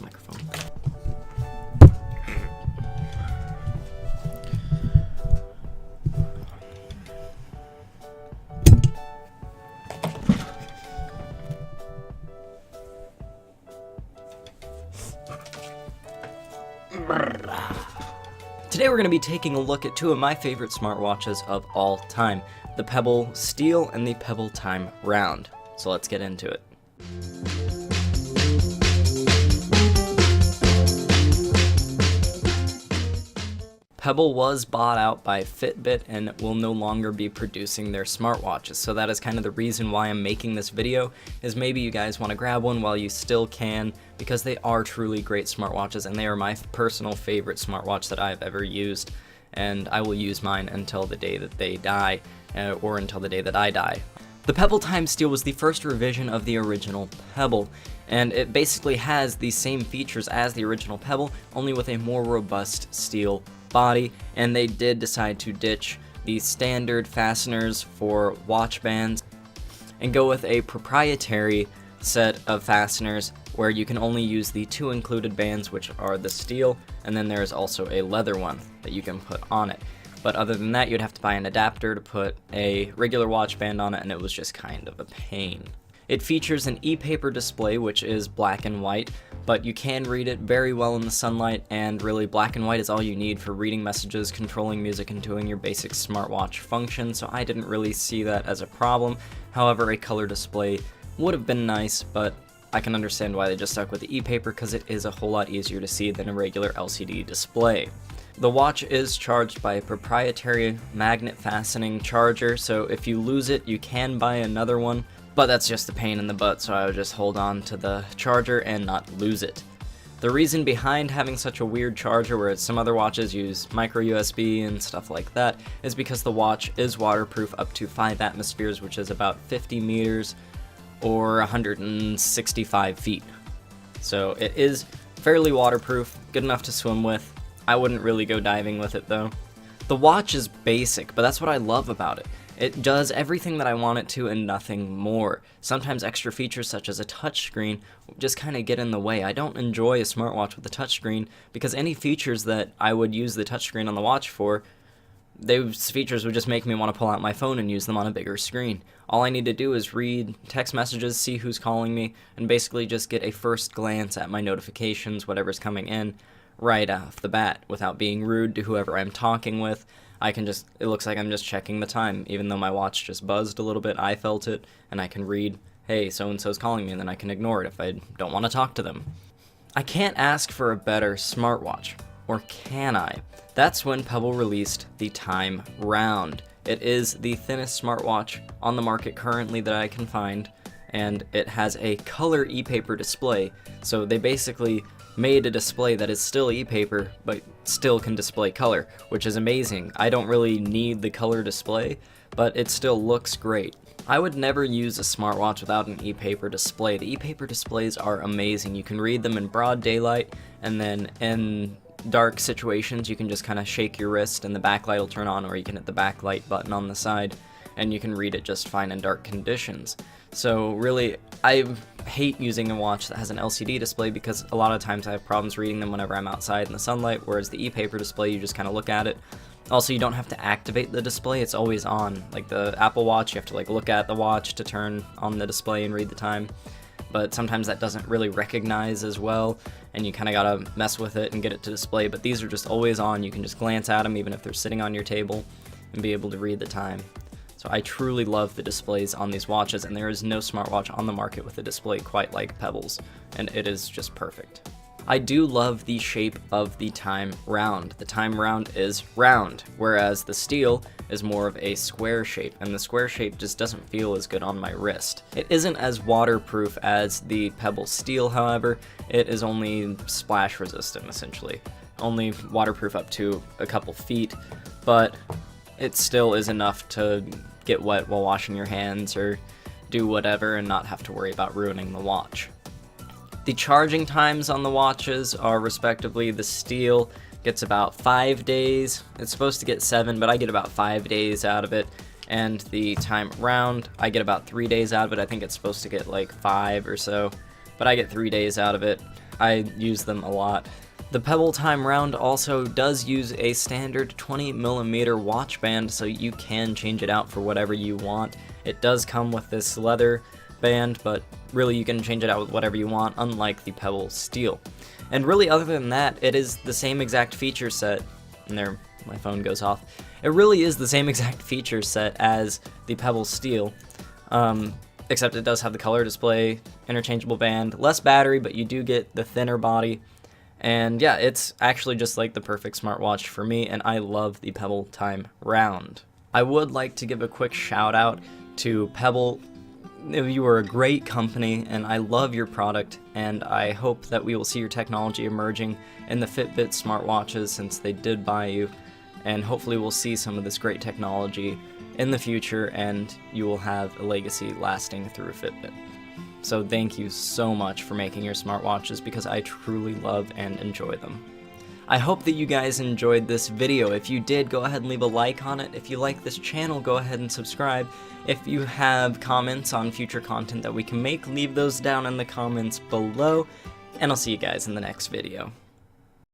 microphone. Today we're going to be taking a look at two of my favorite smartwatches of all time, the Pebble Steel and the Pebble Time Round. So let's get into it. Pebble was bought out by Fitbit and will no longer be producing their smartwatches, so that is kind of the reason why I'm making this video, is maybe you guys want to grab one while you still can, because they are truly great smartwatches and they are my personal favorite smartwatch that I've ever used, and I will use mine until the day that they die, or until the day that I die. The Pebble Time Steel was the first revision of the original Pebble, and it basically has the same features as the original Pebble, only with a more robust steel body, and they did decide to ditch the standard fasteners for watch bands and go with a proprietary set of fasteners where you can only use the two included bands, which are the steel, and then there's also a leather one that you can put on it. But other than that, you'd have to buy an adapter to put a regular watch band on it, and it was just kind of a pain. It features an e-paper display, which is black and white, but you can read it very well in the sunlight, and really black and white is all you need for reading messages, controlling music, and doing your basic smartwatch function, so I didn't really see that as a problem. However, a color display would have been nice, but I can understand why they just stuck with the e-paper because it is a whole lot easier to see than a regular LCD display. The watch is charged by a proprietary magnet fastening charger, so if you lose it, you can buy another one, but that's just a pain in the butt, so I would just hold on to the charger and not lose it. The reason behind having such a weird charger, whereas some other watches use micro USB and stuff like that, is because the watch is waterproof up to 5 atmospheres, which is about 50 meters or 165 feet. So it is fairly waterproof, good enough to swim with. I wouldn't really go diving with it though. The watch is basic, but that's what I love about it. It does everything that I want it to and nothing more. Sometimes extra features such as a touchscreen just kind of get in the way. I don't enjoy a smartwatch with a touchscreen because any features that I would use the touchscreen on the watch for, those features would just make me want to pull out my phone and use them on a bigger screen. All I need to do is read text messages, see who's calling me, and basically just get a first glance at my notifications, whatever's coming in, right off the bat, without being rude to whoever I'm talking with. It looks like I'm just checking the time, even though my watch just buzzed a little bit, I felt it, and I can read, hey, so-and-so's calling me, and then I can ignore it if I don't want to talk to them. I can't ask for a better smartwatch, or can I? That's when Pebble released the Time Round. It is the thinnest smartwatch on the market currently that I can find, and it has a color e-paper display, so they basically made a display that is still e-paper, but still can display color, which is amazing. I don't really need the color display, but it still looks great. I would never use a smartwatch without an e-paper display. The e-paper displays are amazing. You can read them in broad daylight, and then in dark situations you can just kind of shake your wrist and the backlight will turn on, or you can hit the backlight button on the side and you can read it just fine in dark conditions. So really, I hate using a watch that has an LCD display because a lot of times I have problems reading them whenever I'm outside in the sunlight, whereas the e-paper display, you just kind of look at it. Also, you don't have to activate the display, it's always on. Like the Apple Watch, you have to look at the watch to turn on the display and read the time. But sometimes that doesn't really recognize as well, and you kind of gotta mess with it and get it to display. But these are just always on, you can just glance at them even if they're sitting on your table and be able to read the time. So I truly love the displays on these watches, and there is no smartwatch on the market with a display quite like Pebble's, and it is just perfect. I do love the shape of the Time Round. The Time Round is round, whereas the Steel is more of a square shape, and the square shape just doesn't feel as good on my wrist. It isn't as waterproof as the Pebble Steel, however. It is only splash resistant, essentially. Only waterproof up to a couple feet, but it still is enough to get wet while washing your hands or do whatever and not have to worry about ruining the watch. The charging times on the watches are respectively the Steel gets about 5 days. It's supposed to get 7, but I get about 5 days out of it. And the Time Round, I get about 3 days out of it. I think it's supposed to get like 5 or so, but I get 3 days out of it. I use them a lot. The Pebble Time Round also does use a standard 20mm watch band, so you can change it out for whatever you want. It does come with this leather band, but really you can change it out with whatever you want, unlike the Pebble Steel. And really, other than that, it is the same exact feature set. And there, my phone goes off. It really is the same exact feature set as the Pebble Steel, except it does have the color display, interchangeable band, less battery, but you do get the thinner body. And yeah, it's actually just like the perfect smartwatch for me, and I love the Pebble Time Round. I would like to give a quick shout out to Pebble. You are a great company, and I love your product, and I hope that we will see your technology emerging in the Fitbit smartwatches, since they did buy you, and hopefully we'll see some of this great technology in the future, and you will have a legacy lasting through Fitbit. So thank you so much for making your smartwatches, because I truly love and enjoy them. I hope that you guys enjoyed this video. If you did, go ahead and leave a like on it. If you like this channel, go ahead and subscribe. If you have comments on future content that we can make, leave those down in the comments below, and I'll see you guys in the next video.